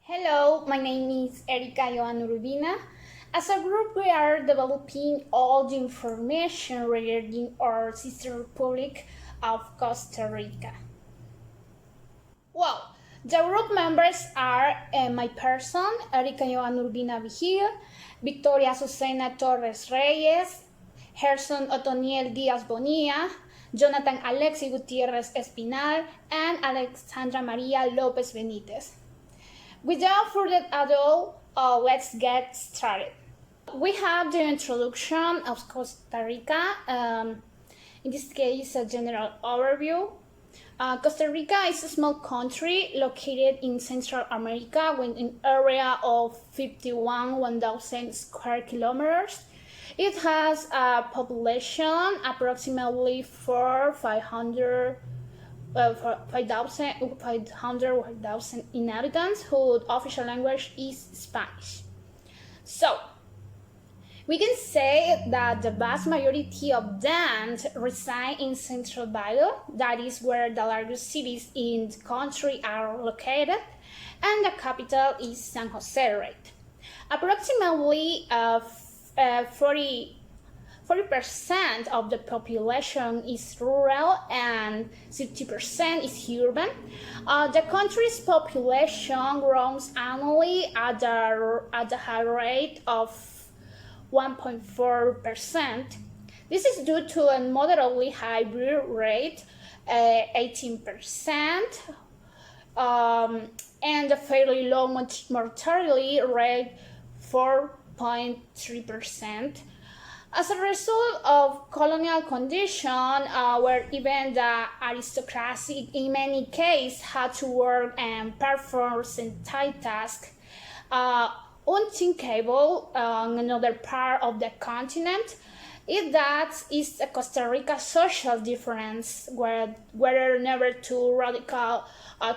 Hello, my name is Erika Urbina. As a group, we are developing all the information regarding our sister republic of Costa Rica. Well, the group members are my person, Erika Urbina Vigil, Victoria Azucena Torres Reyes, Gerson Otoniel Díaz Bonilla, Jonathan Alexi Gutierrez Espinal, and Alexandra Maria Lopez Benitez. Without further ado, let's get started. We have the introduction of Costa Rica, in this case a general overview. Costa Rica is a small country located in Central America with an area of 1,000 square kilometers. It has a population approximately 500,000 inhabitants whose official language is Spanish. So, we can say that the vast majority of them reside in Central Valle, that is where the largest cities in the country are located, and the capital is San Jose, right? Approximately 40% of the population is rural and 60% is urban. The country's population grows annually at a high rate of 1.4%. This is due to a moderately high birth rate, 18%, and a fairly low mortality rate, 4.3%. As a result of colonial condition, where even the aristocracy in many cases had to work and perform sedentary tasks, unthinkable in another part of the continent, is a Costa Rica social difference, whether never too radical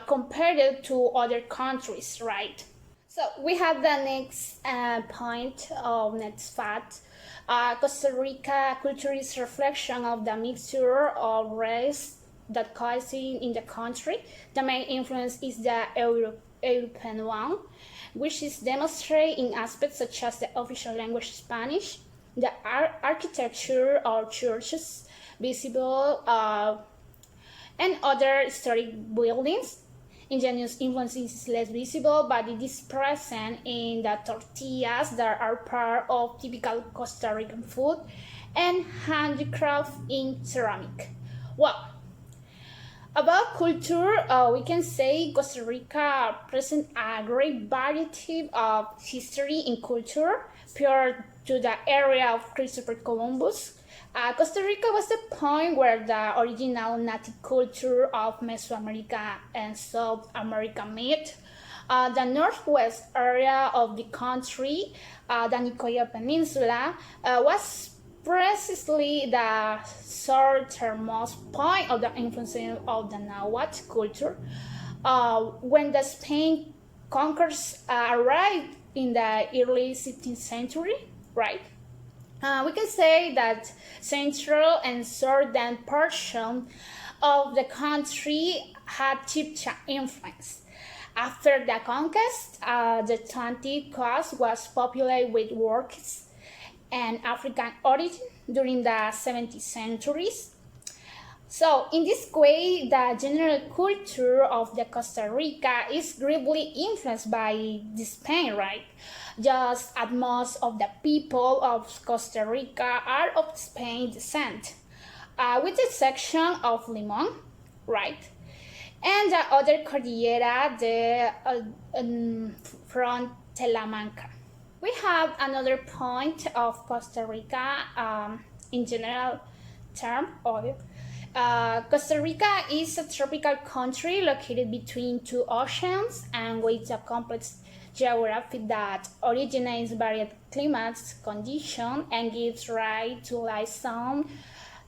compared to other countries, right? So we have the next point of next fact. Costa Rica culture is a reflection of the mixture of race that coexist in the country. The main influence is the European one, which is demonstrated in aspects such as the official language Spanish, the architecture of churches visible, and other historic buildings. Indigenous influence is less visible, but it is present in the tortillas that are part of typical Costa Rican food and handicraft in ceramic. Well, about culture, we can say Costa Rica presents a great variety of history and culture prior to the era of Christopher Columbus. Costa Rica was the point where the original native culture of Mesoamerica and South America met. The northwest area of the country, the Nicoya Peninsula, was precisely the southernmost point of the influence of the Nahuatl culture. When the Spain conquerors arrived in the early 16th century, right? We can say that central and southern portion of the country had Chibcha influence. After the conquest, the Atlantic coast was populated with workers and African origin during the 17th centuries. So, in this way, the general culture of the Costa Rica is greatly influenced by the Spain, right? Just as most of the people of Costa Rica are of Spain descent, with the exception of Limon, right? And the other Cordillera from Talamanca. We have another point of Costa Rica in general term. Costa Rica is a tropical country located between two oceans and with a complex geography that originates varied climates, conditions, and gives rise to light zones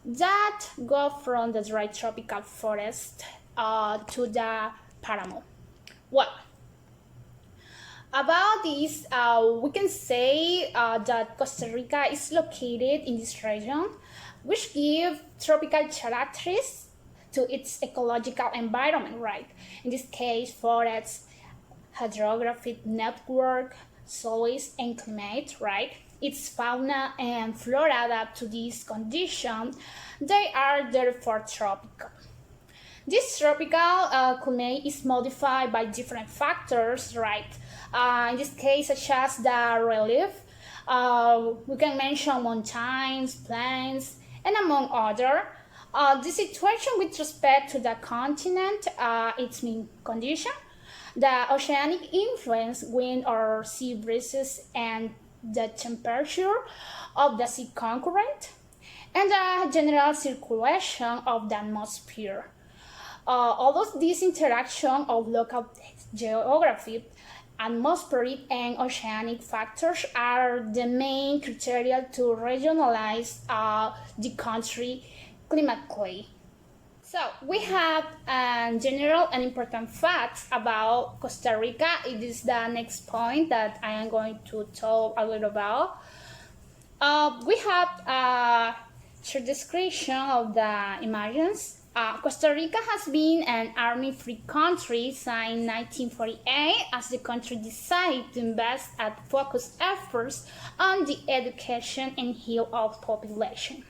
that go from the dry tropical forest to the Paramo. Well, about this, we can say that Costa Rica is located in this region, which gives tropical characteristics to its ecological environment, right? In this case, forests, hydrographic network, soils, and climate, right? Its fauna and flora adapt to these conditions. They are therefore tropical. This tropical climate is modified by different factors, right? In this case, such as the relief. We can mention mountains, plains, and among other. The situation with respect to the continent, its main condition, the oceanic influence, wind or sea breezes, and the temperature of the sea current, and the general circulation of the atmosphere. Although this interaction of local geography, atmospheric and oceanic factors are the main criteria to regionalize the country climatically. So we have general and important facts about Costa Rica. It is the next point that I am going to talk a little about. We have a short description of the images. Costa Rica has been an army-free country since 1948 as the country decided to invest and focus efforts on the education and health of population.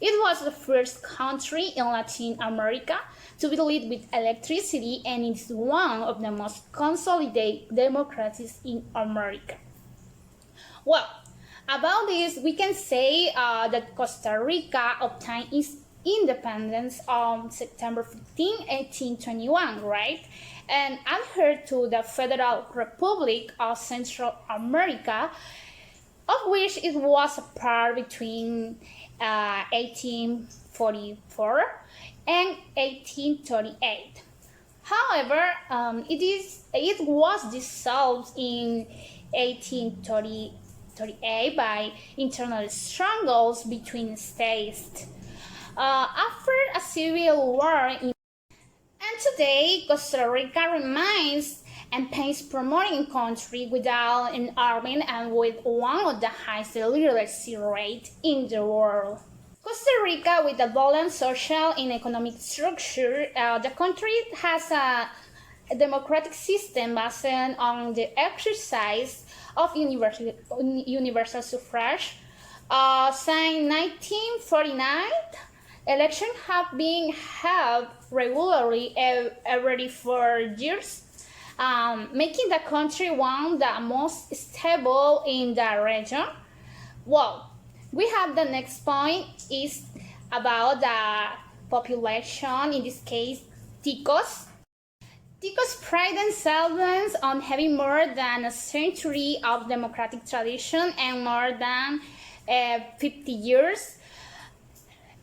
It was the first country in Latin America to be lit with electricity and is one of the most consolidated democracies in America. Well, about this, we can say that Costa Rica obtained its independence on September 15, 1821, right? And adhered to the Federal Republic of Central America, of which it was a part between 1844 and 1838. However, it was dissolved in 1838 by internal struggles between states. After a civil war, and today Costa Rica remains and pays promoting country without an army and with one of the highest literacy rates in the world. Costa Rica, with a balanced social and economic structure, the country has a democratic system based on the exercise of universal suffrage. Since 1949, elections have been held regularly every 4 years, making the country one of the most stable in the region. Well, we have the next point is about the population, in this case, Ticos. Ticos pride themselves on having more than a century of democratic tradition and more than 50 years.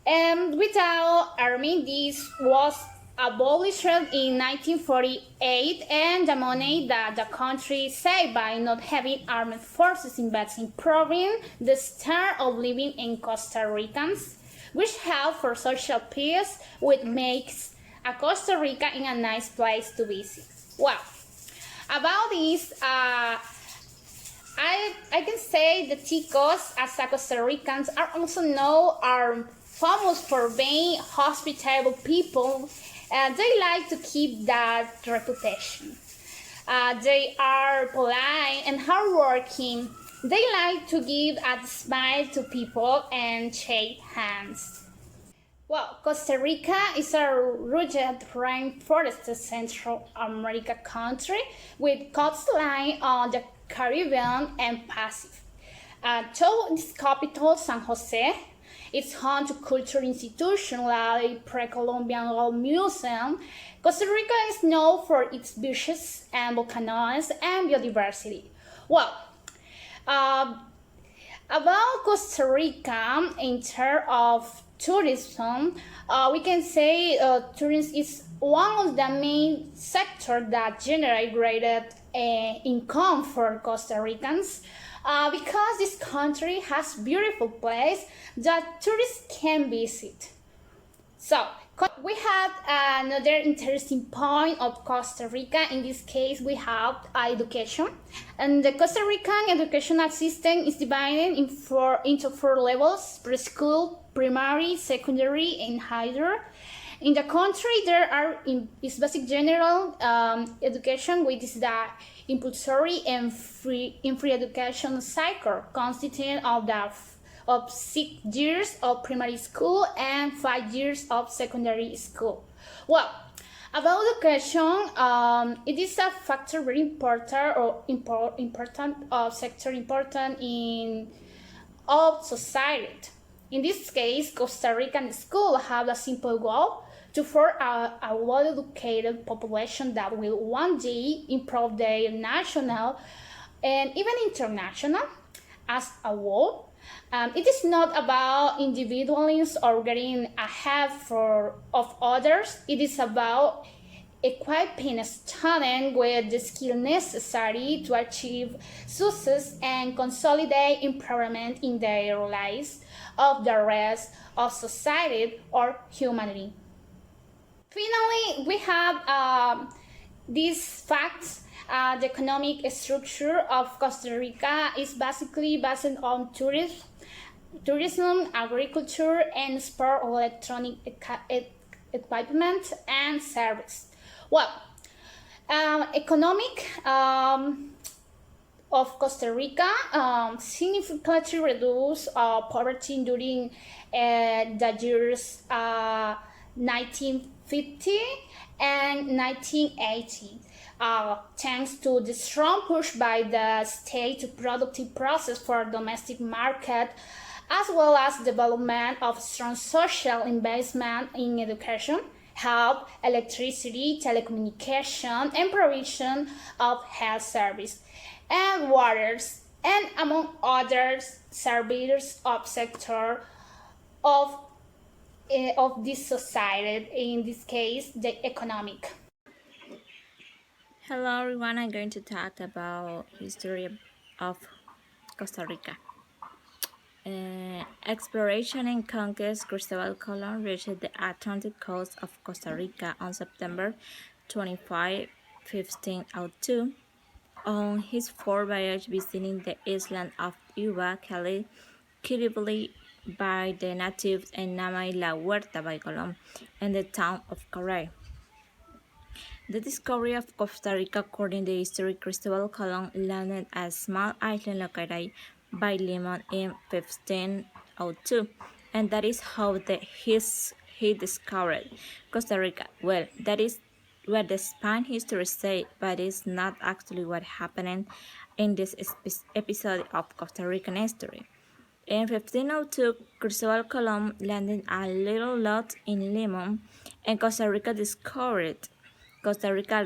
And without army, this was abolished in 1948, and the money that the country saved by not having armed forces invested in improving the standard of living in Costa Ricans, which help for social peace, which makes a Costa Rica in a nice place to visit. Well, about this, I can say the Ticos, as a Costa Ricans, are also known are famous for being hospitable people. They like to keep that reputation. They are polite and hardworking. They like to give a smile to people and shake hands. Well, Costa Rica is a rugged rainforested Central America country with coastline on the Caribbean and Pacific. So its capital, San Jose, it's home to cultural institutions like Pre-Columbian Gold Museum. Costa Rica is known for its beaches and volcanoes and biodiversity. Well, about Costa Rica in terms of tourism, we can say tourism is one of the main sectors that generate greater income for Costa Ricans. Because this country has beautiful places that tourists can visit. So, we have another interesting point of Costa Rica. In this case, we have education. And the Costa Rican educational system is divided into four levels: preschool, primary, secondary, and higher. In the country, there is basic general education, which is the compulsory and free education cycle, consisting of 6 years of primary school and 5 years of secondary school. Well, about education, it is a factor very important or important sector important in all society. In this case, Costa Rican schools have a simple goal to form a well-educated population that will one day improve their national and even international as a whole. It is not about individualism or getting ahead of others. It is about equipping a student with the skill necessary to achieve success and consolidate improvement in their lives of the rest of society or humanity. Finally, we have these facts. The economic structure of Costa Rica is basically based on tourism, agriculture, and sport, electronic equipment, and service. Well, economic of Costa Rica significantly reduced poverty during the years 1950 and 1980. Thanks to the strong push by the state to productive process for domestic market, as well as development of strong social investment in education, health, electricity, telecommunication, and provision of health service and waters, and among other services of sector of this society, in this case, the economic. Hello everyone, I'm going to talk about history of Costa Rica. Exploration and conquest. Cristobal Colon reached the Atlantic coast of Costa Rica on September 25, 1502. On his fourth voyage visiting the island of Uva, collectively by the natives and named La Huerta by Colon, and the town of Caray. The discovery of Costa Rica, according to history, Cristobal Colon landed at a small island located by Limon in 1502, and that is how he discovered Costa Rica. Well, that is what the Spanish history say, but it's not actually what happened in this episode of Costa Rican history. In 1502, Cristobal Colon landed a little lot in Limon, and Costa Rica discovered. Costa Rica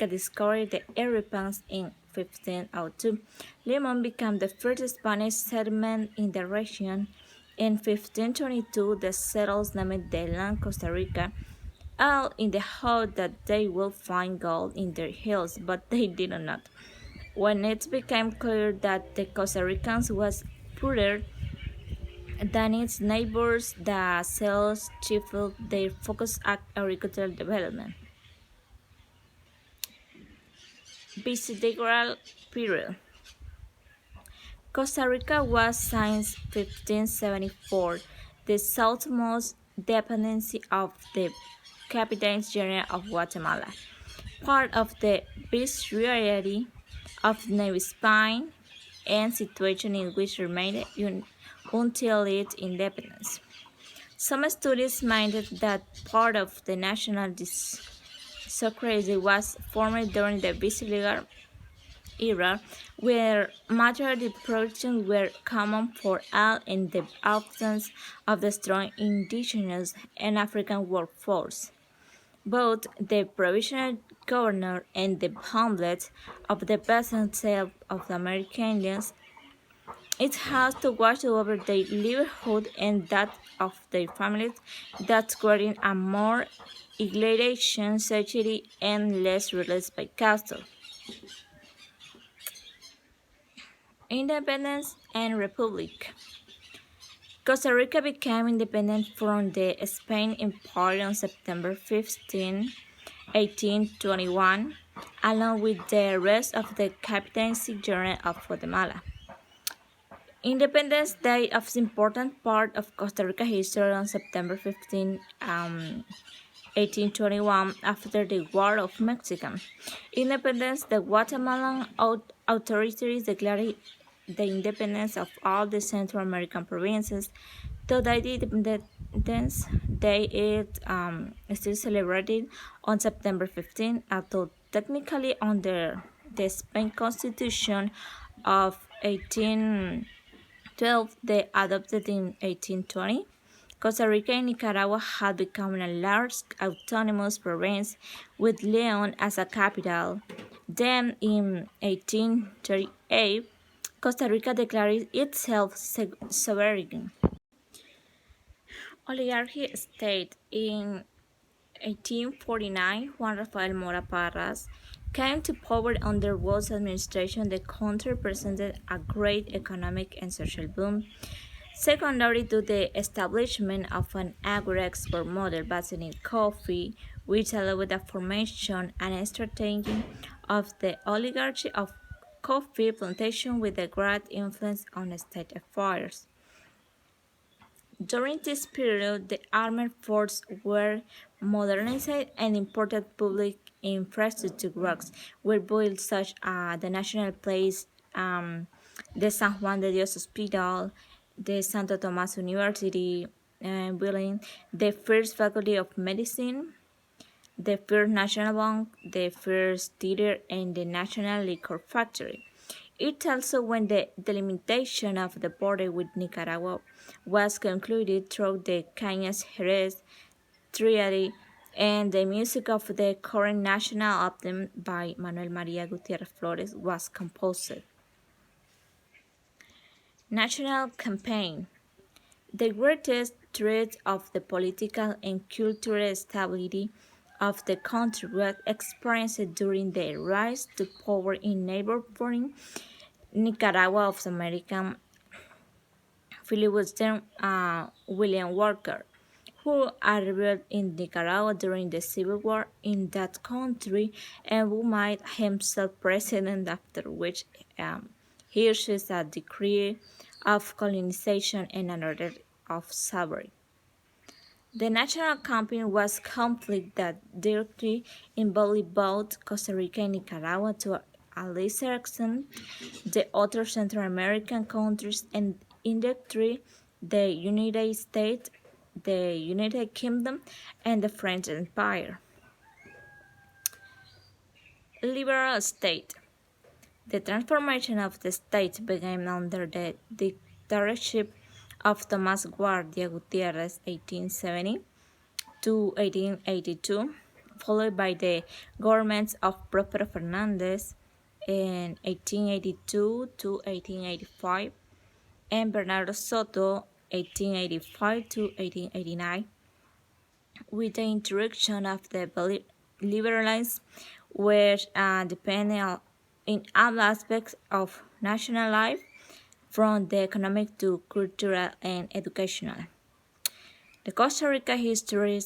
discovered the Europeans in 1502. Limon became the first Spanish settlement in the region. In 1522, the settlers named the land Costa Rica, all in the hope that they would find gold in their hills, but they did not. When it became clear that the Costa Ricans was poorer than its neighbors, the settlers shifted their focus on agricultural development. Visigothic period. Costa Rica was since 1574 the southmost dependency of the Captains General of Guatemala, part of the Viceroyalty of New Spain, and situation in which remained until its independence. Some studies minded that part of the national secrecy was formed during the Visigothic era, where majority productions were common for all in the absence of the strong indigenous and African workforce. Both the provincial governor and the hamlet of the peasant self of the American Indians, it has to watch over their livelihood and that of their families, thus creating a more egalitarian society and less ruled by castle. Independence and Republic. Costa Rica became independent from the Spanish Empire on September 15, 1821, along with the rest of the Captaincy General of Guatemala. Independence Day is an important part of Costa Rica history on September 15, 1821, after the War of Mexican Independence. The Guatemalan authorities declared the independence of all the Central American provinces. Today, the Independence Day is still celebrated on September 15, although technically under the Spain Constitution of 1812, they adopted in 1820. Costa Rica and Nicaragua had become a large autonomous province with Leon as a capital. Then, in 1838, Costa Rica declared itself sovereign. Oligarchy state. In 1849, Juan Rafael Mora Parras came to power under Wool's administration. The country presented a great economic and social boom, secondary to the establishment of an agro-export model based in coffee, which allowed the formation and strategy of the oligarchy of coffee plantation with a great influence on state affairs. During this period, the armed forces were modernized and important public infrastructure works were built, such as the National Place, the San Juan de Dios Hospital, the Santo Tomas University building, the first Faculty of Medicine, the first National Bank, the first theater, and the National Liquor Factory. It also when the delimitation of the border with Nicaragua was concluded through the Cañas Jerez Triady and the music of the current national anthem by Manuel María Gutiérrez Flores was composed. National campaign. The greatest threat of the political and cultural stability of the country was experienced during the rise to power in neighboring Nicaragua of American filibuster William Walker, who arrived in Nicaragua during the Civil War in that country and who made himself president, after which he issued a decree of colonization and another of slavery. The national campaign was complete that directly involved both Costa Rica and Nicaragua, to a lesser extent the other Central American countries, and indirectly the United States, the United Kingdom, and the French Empire. Liberal state. The transformation of the state began under the dictatorship of Tomás Guardia Gutiérrez, 1870 to 1882, followed by the governments of Próspero Fernández in 1882 to 1885 and Bernardo Soto, 1885 to 1889. With the introduction of the liberalism, which depended in all aspects of national life, from the economic to cultural and educational. The Costa Rica history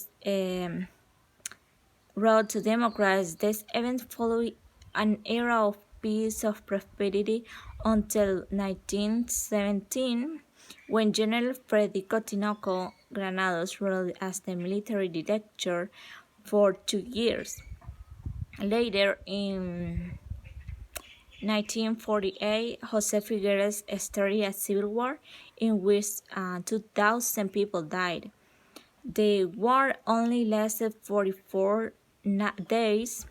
road to democracy. This event followed an era of peace of prosperity until 1917, when General Federico Tinoco Granados ruled as the military dictator for 2 years. Later, in 1948, Jose Figueres started a civil war in which 2,000 people died. The war only lasted 44 days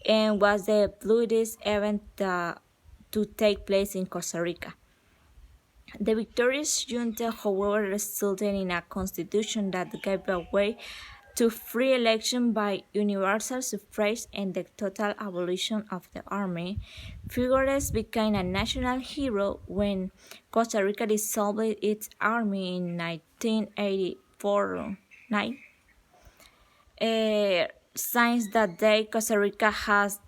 and was the bloodiest event to take place in Costa Rica. The victorious junta, however, resulted in a constitution that gave way to free election by universal suffrage and the total abolition of the army. Figueres became a national hero when Costa Rica dissolved its army in 1984. Since that day, Costa Rica has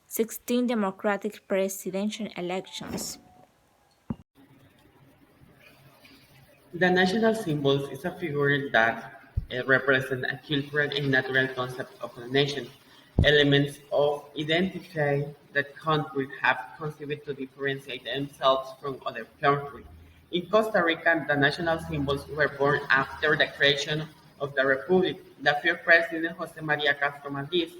16 democratic presidential elections. The national symbol is a figure that represents a cultural and natural concept of a nation. Elements of identify that countries have contributed to differentiate themselves from other countries. In Costa Rica, the national symbols were born after the creation of the Republic. The first president, Jose Maria Castro Madrid,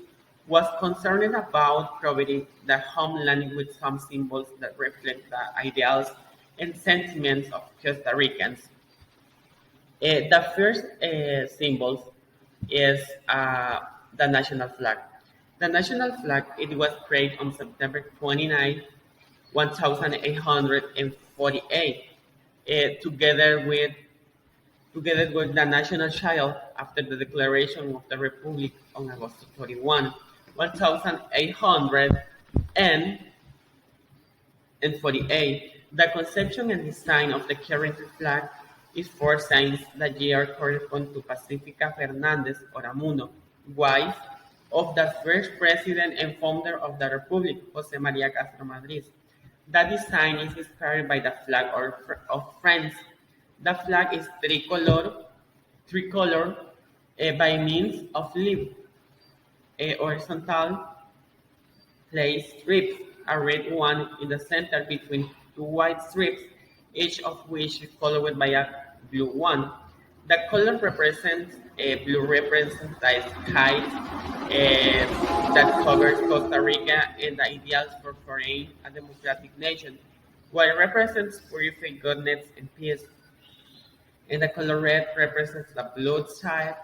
was concerned about providing the homeland with some symbols that reflect the ideals and sentiments of Costa Ricans. The first symbol is the national flag. The national flag it was created on September 29, 1848, together with the national child after the declaration of the Republic on August 31, 1800 and 48. The conception and design of the current flag is four signs that year correspond to Pacifica Fernandez Oramuno, wife of the first president and founder of the Republic, Jose Maria Castro Madrid. The design is inspired by the flag of France. The flag is tricolor by means of leaf, a horizontal place strips, a red one in the center between two white strips, each of which is followed by a blue one. The color represents blue represents the sky that covers Costa Rica and the ideals for foreign and democratic nation, while represents purified goodness and peace. And the color red represents the bloodshed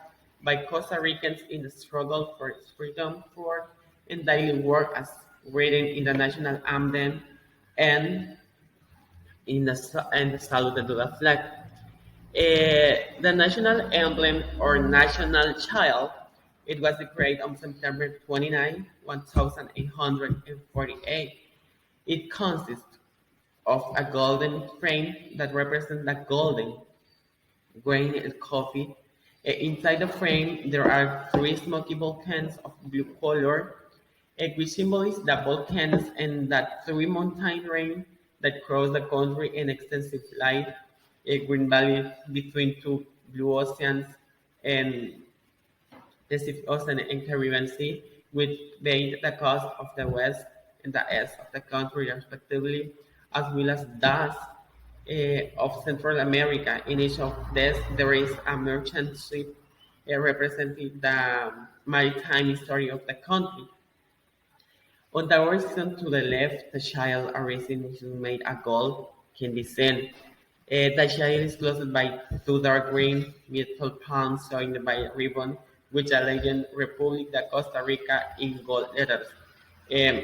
by Costa Ricans in the struggle for its freedom for and daily work as written in the National Emblem and in the salute to the flag. The national emblem or national child, it was declared on September 29, 1848. It consists of a golden frame that represents the golden grain and coffee. Inside the frame, there are three smoky volcanoes of blue color, which symbolize the volcanoes and the three mountain range that cross the country in extensive light, a green valley between two blue oceans and Pacific Ocean and Caribbean Sea, which bathe the coast of the west and the east of the country respectively, as well as those of Central America. In each of these, there is a merchant ship representing the maritime history of the country. On the horizon to the left, the child arisen which is made of gold can be seen. The child is closed by two dark green metal palms joined by a ribbon with the legend Republic de Costa Rica in gold letters. Um,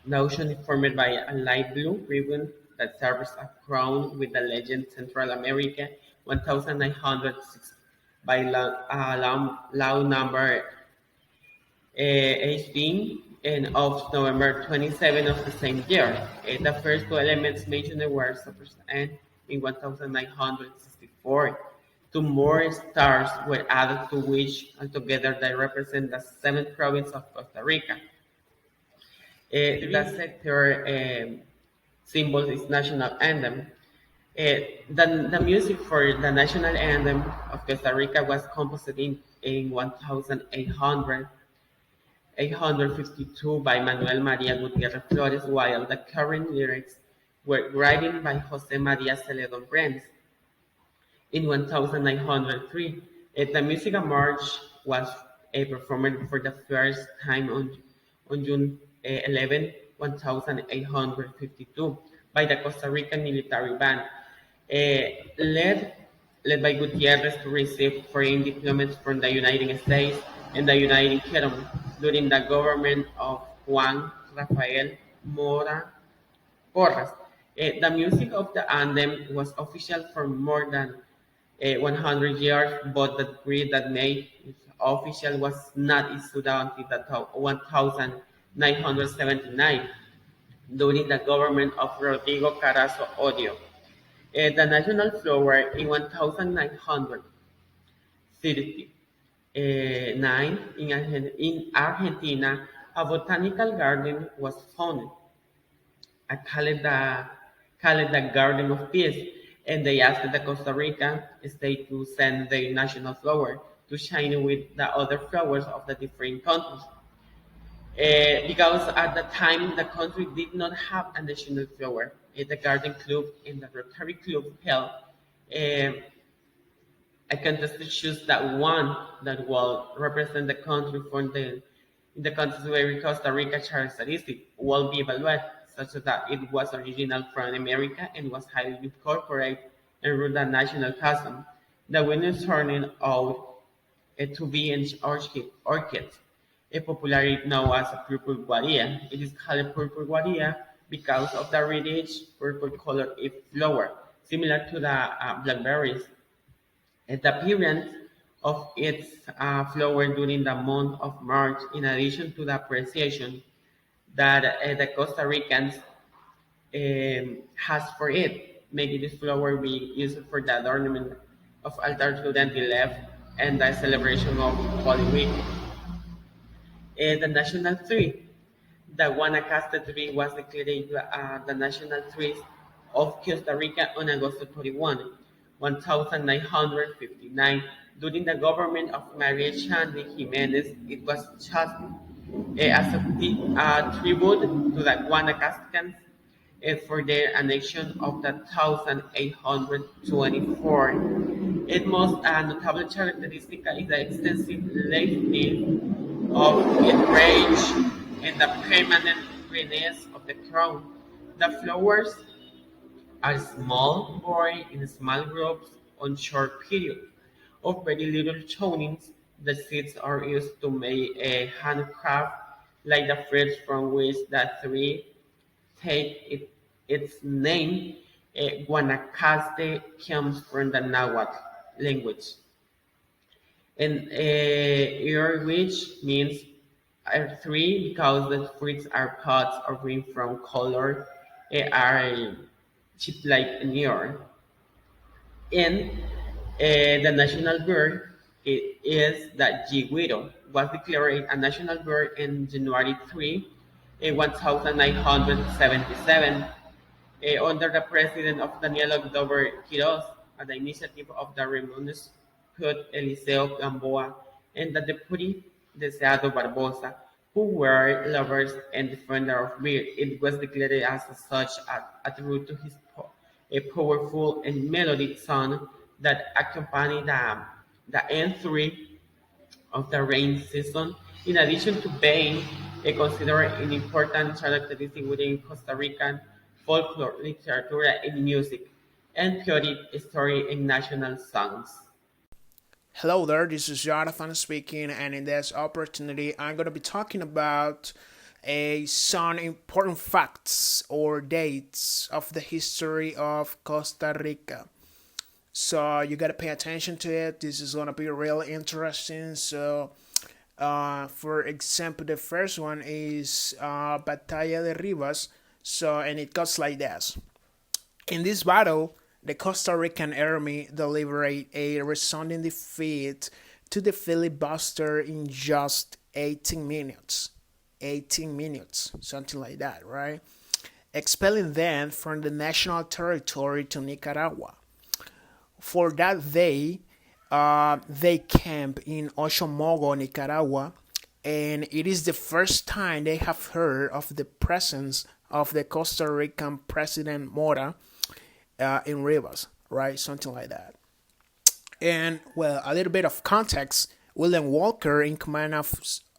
the ocean is formed by a light blue ribbon that serves a crown with the legend Central America 1906 by law number 18 and of November 27 of the same year. The first two elements mentioned were suppressed and in 1964. Two more stars were added to which altogether they represent the seventh province of Costa Rica. The sector symbol is national anthem. The music for the national anthem of Costa Rica was composed in 1852 by Manuel María Gutiérrez Flores, while the current lyrics were written by José María Celedón Brens in 1903. The musical march was performed for the first time on June 11, 1852 by the Costa Rican military band, led by Gutierrez to receive foreign diplomats from the United States and the United Kingdom during the government of Juan Rafael Mora Porras. The music of the anthem was official for more than 100 years, but the decree that made it official was not issued until 1979 during the government of Rodrigo Carazo Odio. The national flower in 1939 in Argentina, a botanical garden was founded, called the Garden of Peace, and they asked the Costa Rica state to send their national flower to shine with the other flowers of the different countries. because at the time the country did not have a national flower. The Garden Club and the Rotary Club held uh, a contest to choose that one that will represent the country from the countries where Costa Rica characteristic will be evaluated, such that it was original from America and was highly incorporated and ruled a national custom. The winner turned out to be an orchid, popularly known as a purple guaria. It is called purple guaria because of the reddish purple color of flower, similar to the blackberries. The appearance of its flower during the month of March, in addition to the appreciation that the Costa Ricans has for it, making this flower be used for the adornment of altar to the left and the celebration of Holy Week. The national tree, the Guanacaste tree, was declared the national tree of Costa Rica on August 21, 1959. During the government of Maria Chandy Jimenez, it was chosen as a tribute to the Guanacastans for their annexion of the 1824. Its most notable characteristic is the extensive length of its range and the permanent greenness of the crown. The flowers are small, growing in small groups on short periods of very little toning. The seeds are used to make a handcraft, like the fruits from which the tree take its name. Guanacaste comes from the Nahuatl language, and which means three because the fruits are pods or green from color, are chip like near. And the national bird is the jiguiro, was declared a national bird in January 3, 1977, under the president of Daniel October Quiroz, at the initiative of the Ramones Hood Eliseo Gamboa and the deputy Deseado Barbosa, who were lovers and defenders of beer. It was declared as such a tribute to his a powerful and melodic song that accompanied the entry of the rain season. In addition to being considered an important characteristic within Costa Rican folklore, literature, and music, and periodic story and national songs. Hello there, this is Jonathan speaking, and in this opportunity, I'm going to be talking about some important facts or dates of the history of Costa Rica. So you got to pay attention to it. This is going to be really interesting. So, for example, the first one is Bataya De Rivas. So, and it goes like this. In this battle, the Costa Rican army delivered a resounding defeat to the filibuster in just 18 minutes. 18 minutes, something like that, right? Expelling them from the national territory to Nicaragua. For that day, they camp in Ochomogo, Nicaragua, and it is the first time they have heard of the presence of the Costa Rican President Mora in Rivas, right? Something like that. And, well, a little bit of context. William Walker, in command of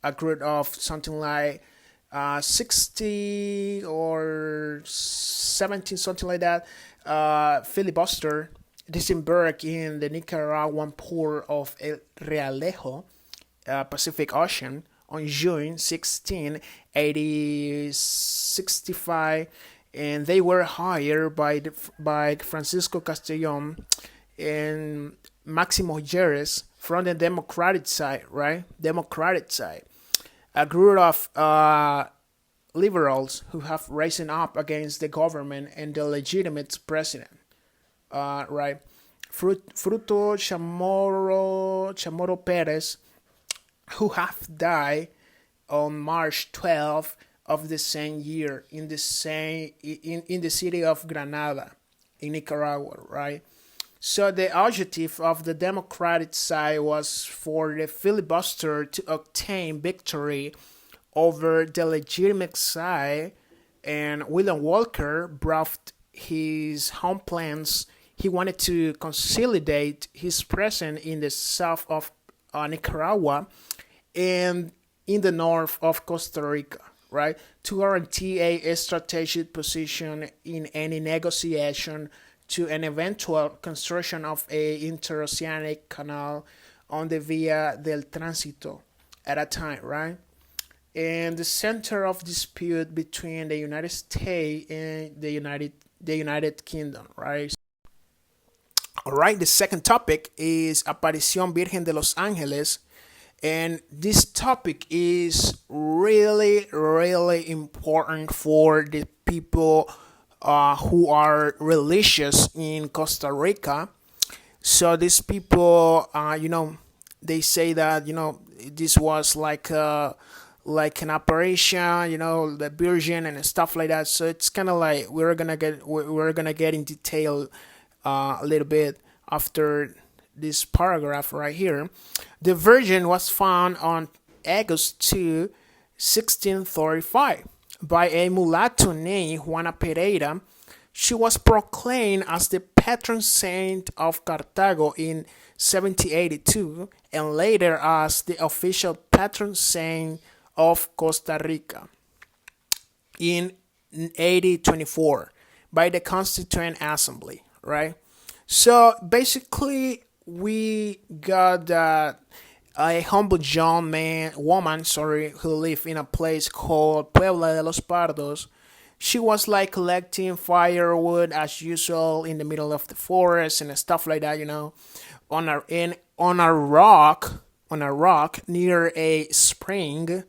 a group of something like 60 or 70, something like that, filibuster disembarked in the Nicaraguan port of El Realejo, Pacific Ocean, on June 16, 1865, and they were hired by Francisco Castellón and Máximo Jerez from the Democratic side, right? Democratic side. A group of liberals who have risen up against the government and the legitimate president, right? Fruto Chamorro Perez, who have died on March 12th of the same year in the city of Granada in Nicaragua, right? So the objective of the Democratic side was for the filibuster to obtain victory over the legitimate side, and William Walker brought his home plans. He wanted to consolidate his presence in the south of Nicaragua and in the north of Costa Rica, right, to guarantee a strategic position in any negotiation to an eventual construction of a interoceanic canal on the Via del Tránsito at a time, right? And the center of dispute between the United States and the United Kingdom, right? All right, the second topic is Aparición Virgen de los Ángeles. And this topic is really, really important for the people who are religious in Costa Rica. So these people, they say that this was like an operation, the Virgin and stuff like that. So it's kind of like we're gonna get in detail a little bit after this paragraph right here. The Virgin was found on August 2, 1635, by a mulatto named Juana Pereira. She was proclaimed as the patron saint of Cartago in 1782 and later as the official patron saint of Costa Rica in 1824 by the Constituent Assembly, right? So basically, we got a humble young woman, who lived in a place called Puebla de los Pardos. She was like collecting firewood as usual in the middle of the forest and stuff like that, on a rock near a spring.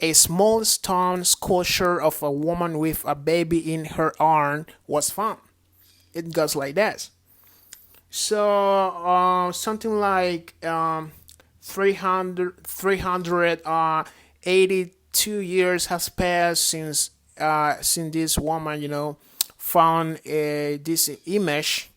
A small stone sculpture of a woman with a baby in her arm was found. It goes like this. So something like 382 years has passed since this woman, found this image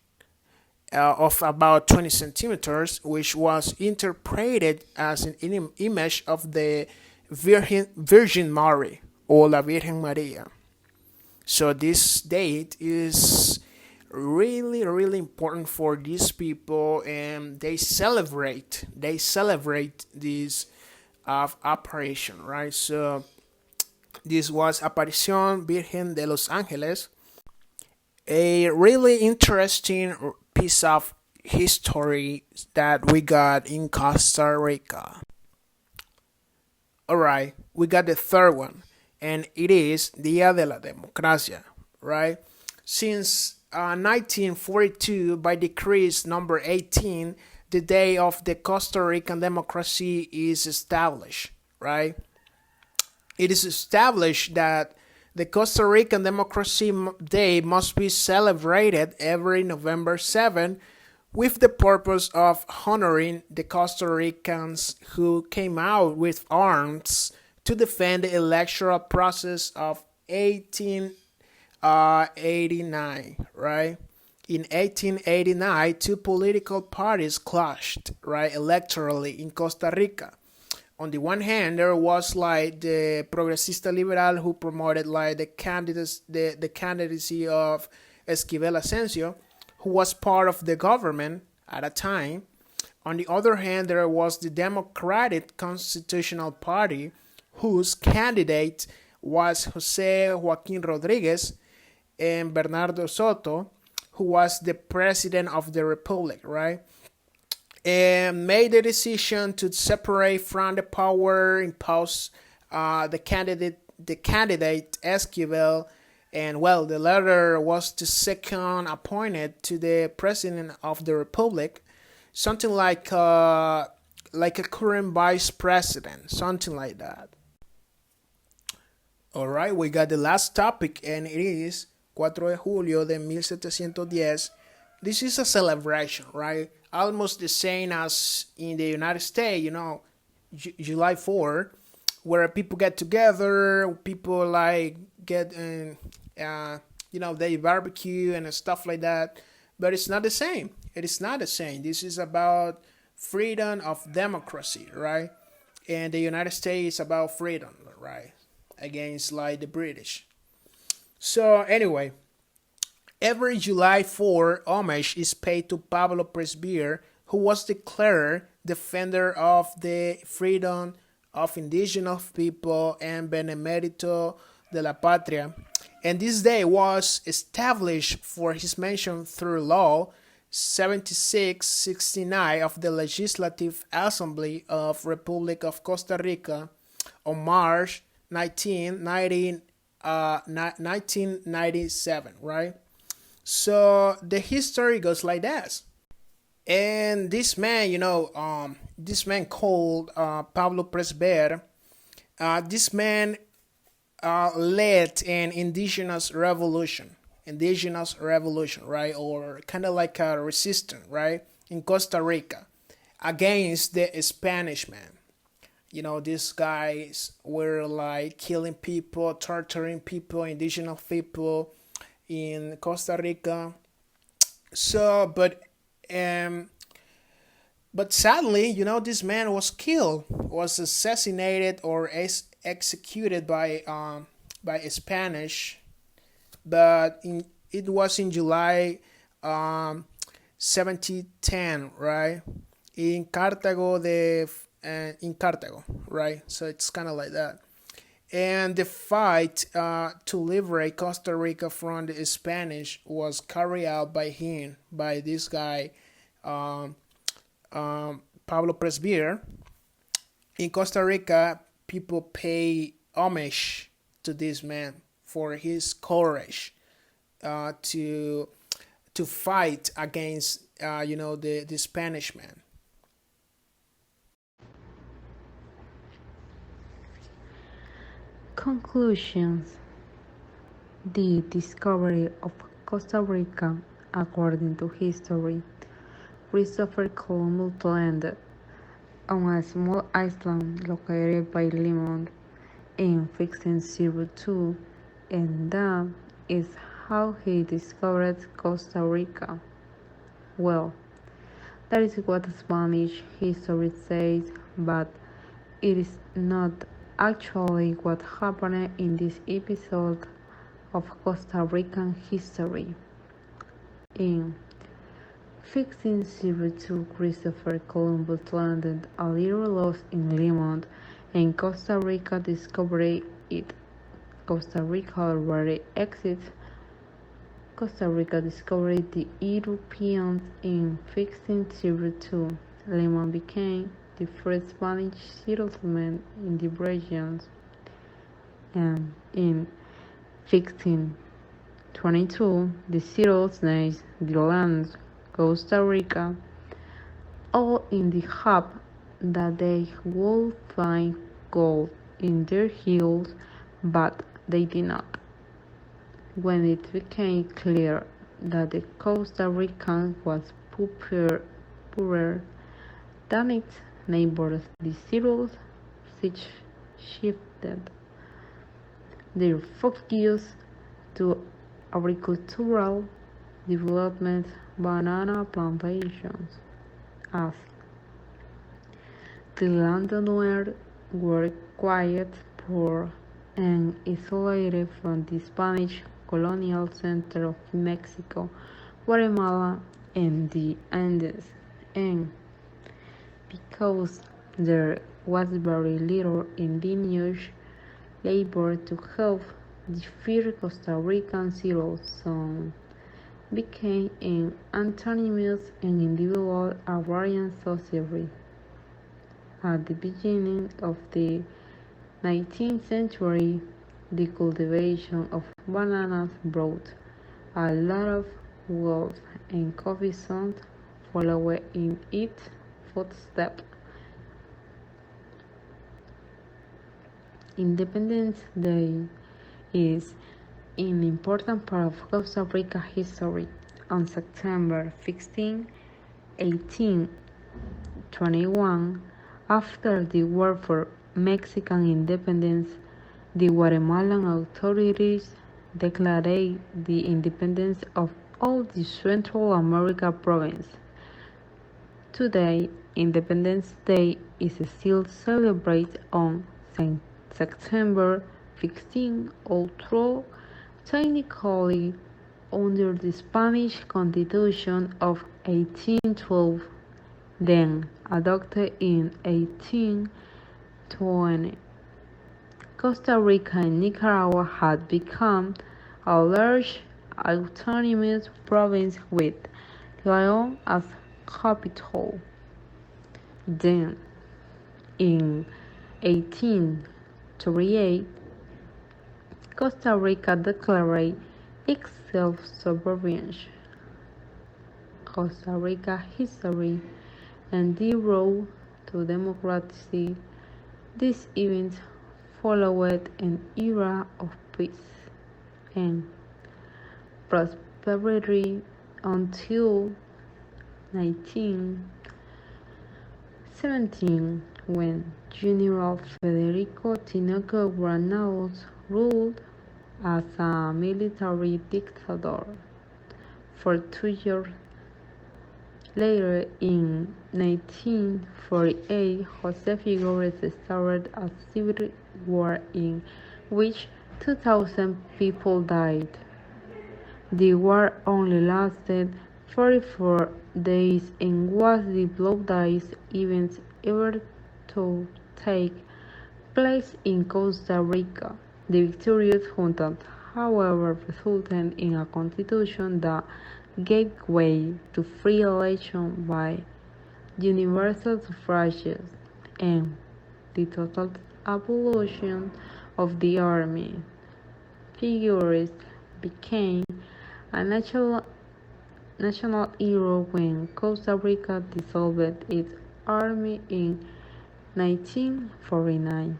of about 20 centimeters, which was interpreted as an image of the Virgin Mary or La Virgen Maria. So this date is really, really important for these people, and they celebrate this apparition, right? So this was Aparición Virgen de los Ángeles, a really interesting piece of history that we got in Costa Rica. All right, we got the third one, and it is Día de la Democracia, right? Since 1942, by decrees number 18, the day of the Costa Rican democracy is established, right? It is established that the Costa Rican Democracy Day must be celebrated every November 7 with the purpose of honoring the Costa Ricans who came out with arms to defend the electoral process of 1889, right? In 1889, two political parties clashed, right, electorally in Costa Rica. On the one hand, there was like the Progresista Liberal, who promoted like the candidacy of Esquivel Asensio, who was part of the government at a time. On the other hand, there was the Democratic Constitutional Party, whose candidate was Jose Joaquin Rodriguez and Bernardo Soto, who was the president of the republic, right? And made the decision to separate from the power imposed the candidate Esquivel, and well, the latter was the second appointed to the president of the republic, something like a current vice president, something like that. All right, we got the last topic, and it is Cuatro de Julio de 1710. This is a celebration, right? Almost the same as in the United States, July 4, where people get together, people like get, they barbecue and stuff like that. But it's not the same. It is not the same. This is about freedom of democracy, right? and the United States about freedom, right, against like the British. So anyway, every July 4, homage is paid to Pablo Presbier, who was declared defender of the freedom of indigenous people and Benemerito de la Patria. And this day was established for his mention through law 7669 of the Legislative Assembly of Republic of Costa Rica on March 1997, right? So the history goes like this. And this man, this man called Pablo Presber, this man led an indigenous revolution, right? Or kind of like a resistance, right? In Costa Rica against the Spanish man. These guys were like killing people, torturing people, indigenous people in Costa Rica. So, but sadly, this man was killed, was assassinated or executed by Spanish. But it was in July 1710, right? In Cartago, right? So it's kind of like that. And the fight to liberate Costa Rica from the Spanish was carried out by this guy, Pablo Presbier. In Costa Rica, people pay homage to this man for his courage to fight against the Spanish man. Conclusions. The discovery of Costa Rica, according to history, Christopher Columbus landed on a small island located by Limon in 1602, and that is how he discovered Costa Rica. Well, that is what Spanish history says, but it is not actually what happened in this episode of Costa Rican history. In 1602, Christopher Columbus landed a little lost in Limon, and Costa Rica discovered it. Costa Rica already existed. Costa Rica discovered the Europeans in 1602. Limon became the first Spanish settlement in the region, and in 1622 the settlers named the land Costa Rica, all in the hope that they would find gold in their hills, but they did not. When it became clear that the Costa Rican was poorer than its neighbors, the settlers shifted their focus to agricultural development, banana plantations, as the landowners were quiet, poor, and isolated from the Spanish colonial center of Mexico, Guatemala, and the Andes, and because there was very little indigenous labor to help, the first Costa Rican settlers soon became an autonomous and individual agrarian society. At the beginning of the 19th century, the cultivation of bananas brought a lot of wealth, and coffee soon followed in its footsteps. Independence Day is an important part of Costa Rica history. On September 15, 1821, after the War for Mexican independence, the Guatemalan authorities declared the independence of all the Central America province. Today, Independence Day is still celebrated on September 15, although technically under the Spanish Constitution of 1812, then adopted in 1820. Costa Rica and Nicaragua had become a large autonomous province with León as capital. Then, in 1838, Costa Rica declared itself sovereign. Costa Rica history and the road to democracy. This event followed an era of peace and prosperity until 1917, when General Federico Tinoco Granados ruled as a military dictator for 2 years. Later, in 1948, Jose Figueres started a civil war in which 2,000 people died. The war only lasted 44 days and was the bloodiest event ever to take place in Costa Rica. The victorious junta, however, resulted in a constitution that gave way to free election by universal suffrage and the total abolition of the army. Figueres became a national hero when Costa Rica dissolved its army in 1949.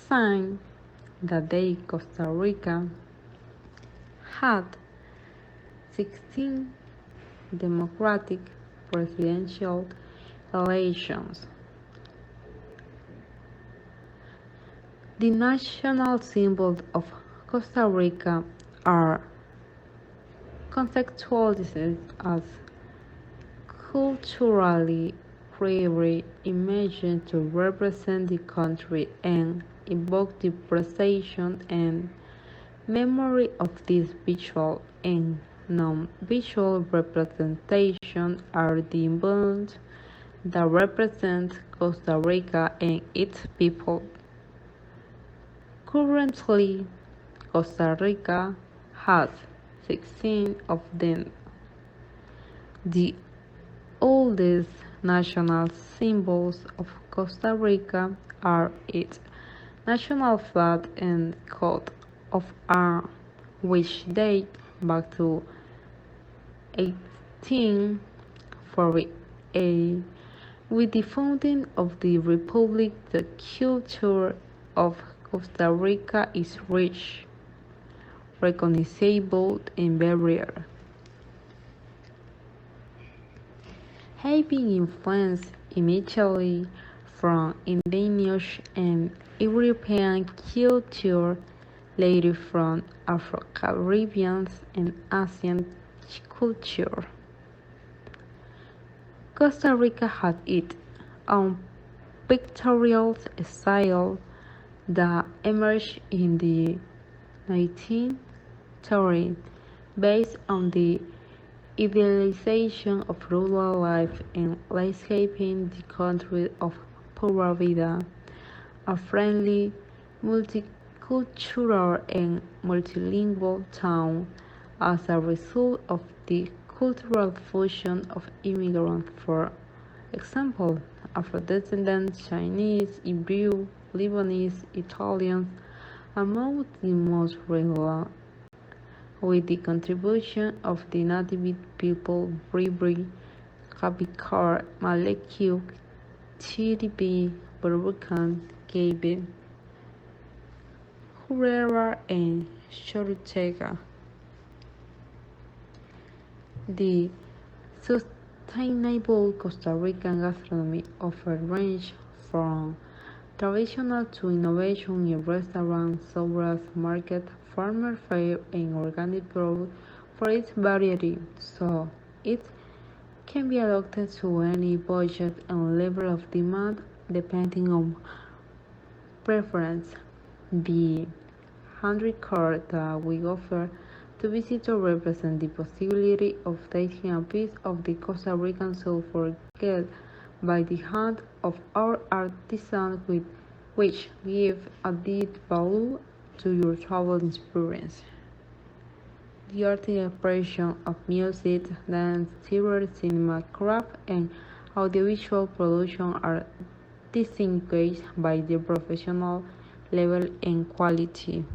Since that day, Costa Rica had 16 democratic presidential elections. The national symbols of Costa Rica are conceptualized as culturally creative images to represent the country and evoke the precision and memory of these visual and non-visual representations are the emblems that represent Costa Rica and its people. Currently, Costa Rica has 16 of them. The oldest national symbols of Costa Rica are its national flag and coat of arms, which date back to 1848. With the founding of the Republic, the culture of Costa Rica is rich, recognizable, and varied. Having influenced immediately from indigenous and European culture, later from Afro-Caribbean and Asian culture. Costa Rica had its own pictorial style that emerged in the 1930s based on the idealization of rural life and landscaping the country of Pura Vida, a friendly, multicultural and multilingual town as a result of the cultural fusion of immigrants, for example, Afro-descendants, Chinese, Hebrew, Lebanese, Italians, among the most relevant, with the contribution of the native people Bribri, Kabikar, Malekyu, Chiribi, Burbukan, Gabe, Hurera, and Chorutega. The sustainable Costa Rican gastronomy offers range from traditional to innovation in restaurants, souvenirs, market, farmer fare, and organic growth for its variety. So, its can be adapted to any budget and level of demand depending on preference. The handwritten card that we offer to visitors represents the possibility of tasting a piece of the Costa Rican soul forged by the hand of our artisans, which give added value to your travel experience. The artistic expression of music, dance, theater, cinema, craft, and audiovisual production are distinguished by their professional level and quality.